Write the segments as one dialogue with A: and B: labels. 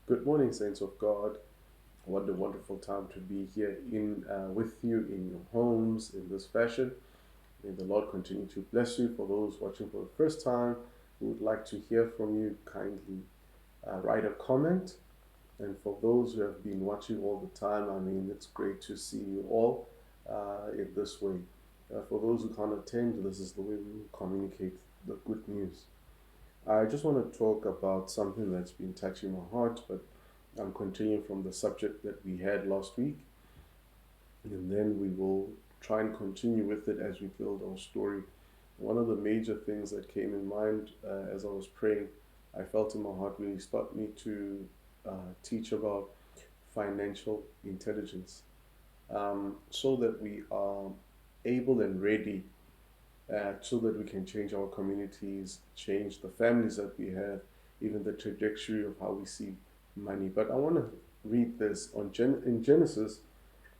A: Good morning, saints of God. What a wonderful time to be here in with you in your homes in this fashion. May the Lord continue to bless you. For those watching for the first time, we would like to hear from you. Kindly write a comment. And for those who have been watching all the time, I mean, it's great to see you all in this way. For those who can't attend, this is the way we will communicate the good news. I just want to talk about something that's been touching my heart, but I'm continuing from the subject that we had last week, and then we will try and continue with it as we build our story. One of the major things that came in mind as I was praying, I felt in my heart really start me to teach about financial intelligence, so that we are able and ready, so that we can change our communities, change the families that we have, even the trajectory of how we see money. But I want to read this in Genesis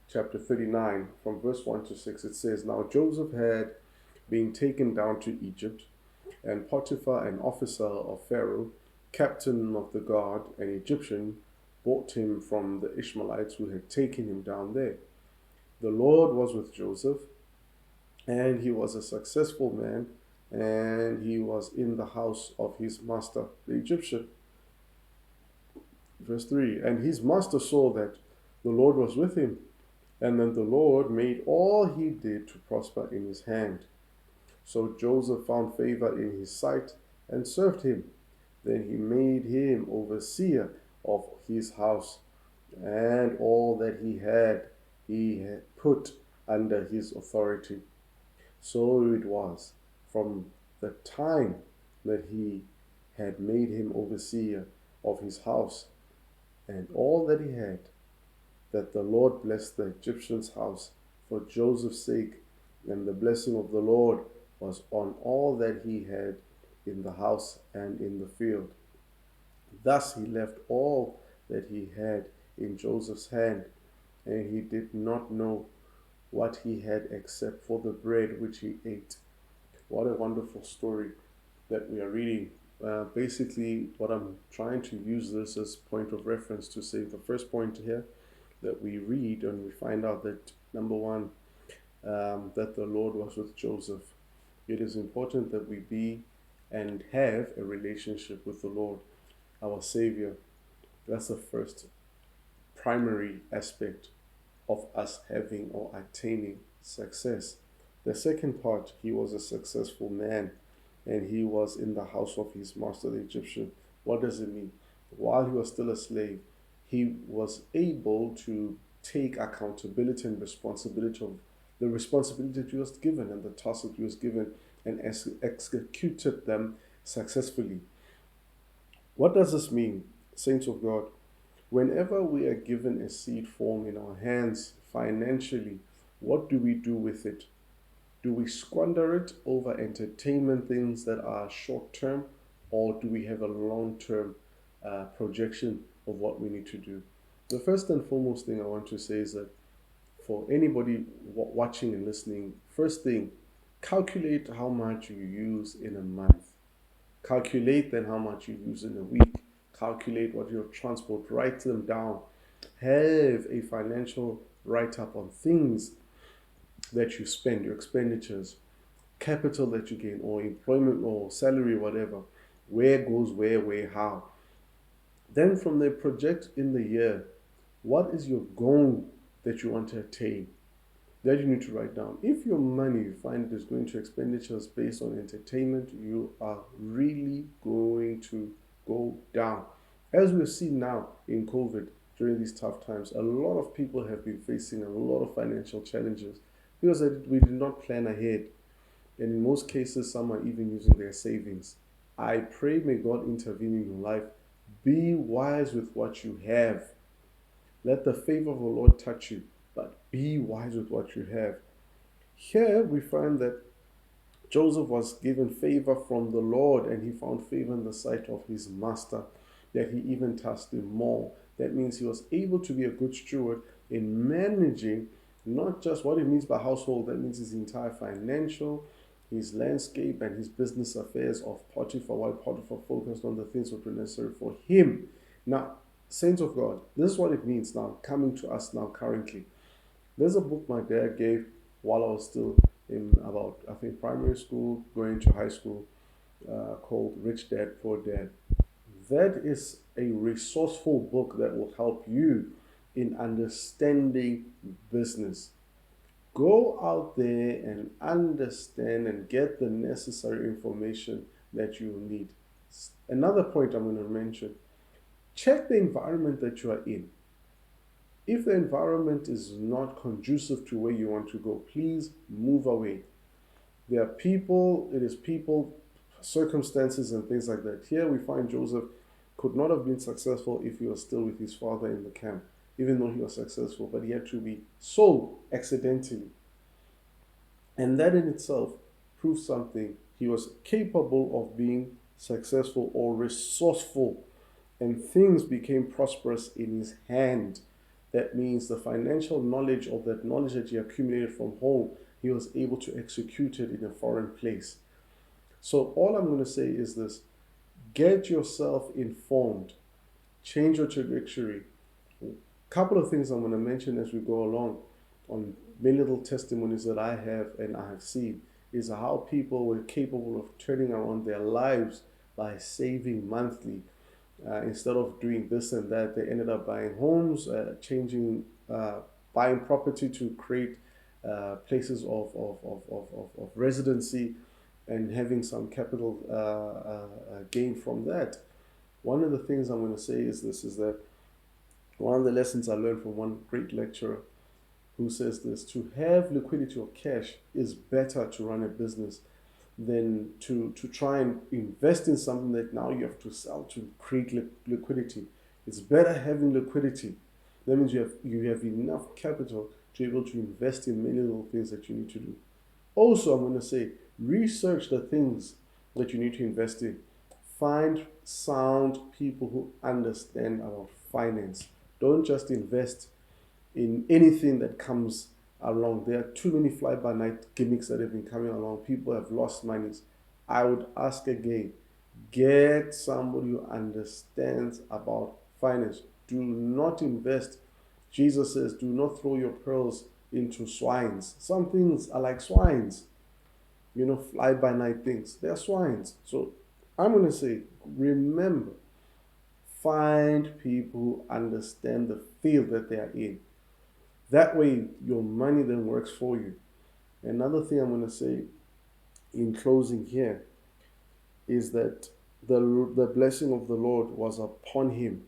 A: chapter 39 from verse 1 to 6. It says, "Now Joseph had been taken down to Egypt, and Potiphar, an officer of Pharaoh, captain of the guard, an Egyptian, bought him from the Ishmaelites who had taken him down there. The Lord was with Joseph, and he was a successful man, and he was in the house of his master, the Egyptian." Verse 3, "And his master saw that the Lord was with him, and then the Lord made all he did to prosper in his hand. So Joseph found favor in his sight and served him. Then he made him overseer of his house, and all that he had put under his authority. So it was from the time that he had made him overseer of his house and all that he had, that the Lord blessed the Egyptian's house for Joseph's sake, and the blessing of the Lord was on all that he had in the house and in the field. Thus he left all that he had in Joseph's hand, and he did not know what he had except for the bread which he ate." What a wonderful story that we are reading. Basically, what I'm trying to use this as point of reference to say the first point here that we read and we find out that number one, that the Lord was with Joseph. It is important that we be and have a relationship with the Lord, our Savior. That's the first primary aspect of us having or attaining success. The second part, he was a successful man, and he was in the house of his master, the Egyptian. What does it mean? While he was still a slave, he was able to take accountability and responsibility of the responsibility that he was given and the task that he was given, and executed them successfully. What does this mean, saints of God? Whenever we are given a seed form in our hands financially, what do we do with it? Do we squander it over entertainment things that are short term, or do we have a long term projection of what we need to do? The first and foremost thing I want to say is that for anybody watching and listening, first thing, calculate how much you use in a month. Calculate then how much you use in a week. Calculate what your transport, write them down. Have a financial write up on things that you spend, your expenditures, capital that you gain, or employment or salary, whatever. Where goes where, how. Then from there, project in the year. What is your goal that you want to attain? That you need to write down. If your money you find is going to expenditures based on entertainment, you are really going to go down. As we've seen now in COVID during these tough times, a lot of people have been facing a lot of financial challenges because we did not plan ahead. And in most cases, some are even using their savings. I pray may God intervene in your life. Be wise with what you have. Let the favor of the Lord touch you, but be wise with what you have. Here we find that Joseph was given favor from the Lord, and he found favor in the sight of his master, that he even tasked him more. That means he was able to be a good steward in managing not just what it means by household, that means his entire financial, his landscape, and his business affairs of Potiphar, while Potiphar focused on the things that were necessary for him. Now, Saints of God, this is what it means now, coming to us now currently. There's a book my dad gave while I was still in about, I think, primary school, going to high school, called Rich Dad, Poor Dad. That is a resourceful book that will help you in understanding business. Go out there and understand and get the necessary information that you need. Another point I'm going to mention, check the environment that you are in. If the environment is not conducive to where you want to go, please move away. There are people, it is people, circumstances, and things like that. Here we find Joseph could not have been successful if he was still with his father in the camp, even though he was successful, but he had to be sold accidentally. And that in itself proves something. He was capable of being successful or resourceful, and things became prosperous in his hand. That means the financial knowledge of that knowledge that he accumulated from home, he was able to execute it in a foreign place. So all I'm going to say is this: get yourself informed, change your trajectory. A couple of things I'm going to mention as we go along on many little testimonies that I have and I have seen is how people were capable of turning around their lives by saving monthly. Instead of doing this and that, they ended up buying homes, buying property to create places of residency and having some capital gain from that. One of the things I'm going to say is this, is that one of the lessons I learned from one great lecturer who says this: to have liquidity or cash is better to run a business than to try and invest in something that now you have to sell to create liquidity. It's better having liquidity. That means you have enough capital to be able to invest in many little things that you need to do. Also, I'm going to say, research the things that you need to invest in. Find sound people who understand about finance. Don't just invest in anything that comes along. There are too many fly-by-night gimmicks that have been coming along. People have lost monies. I would ask again, get somebody who understands about finance. Do not invest. Jesus says, do not throw your pearls into swines. Some things are like swines, fly-by-night things. They're swines. So I'm going to say, remember, find people who understand the field that they are in. That way, your money then works for you. Another thing I'm going to say in closing here is that the blessing of the Lord was upon him.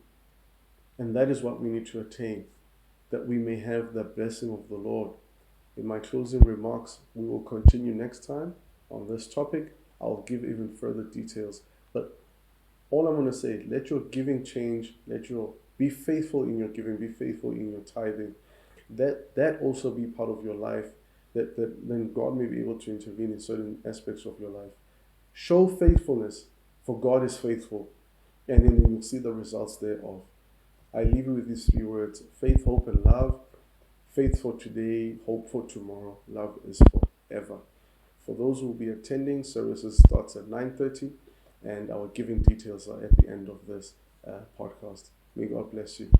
A: And that is what we need to attain, that we may have the blessing of the Lord. In my closing remarks, we will continue next time on this topic. I'll give even further details. But all I'm going to say, let your giving change. Be faithful in your giving. Be faithful in your tithing. That also be part of your life, that then God may be able to intervene in certain aspects of your life. Show faithfulness, for God is faithful, and then you'll see the results thereof. I leave you with these 3 words: faith, hope, and love. Faith for today, hope for tomorrow, love is forever. For those who will be attending, services starts at 9:30, and our giving details are at the end of this podcast. May God bless you.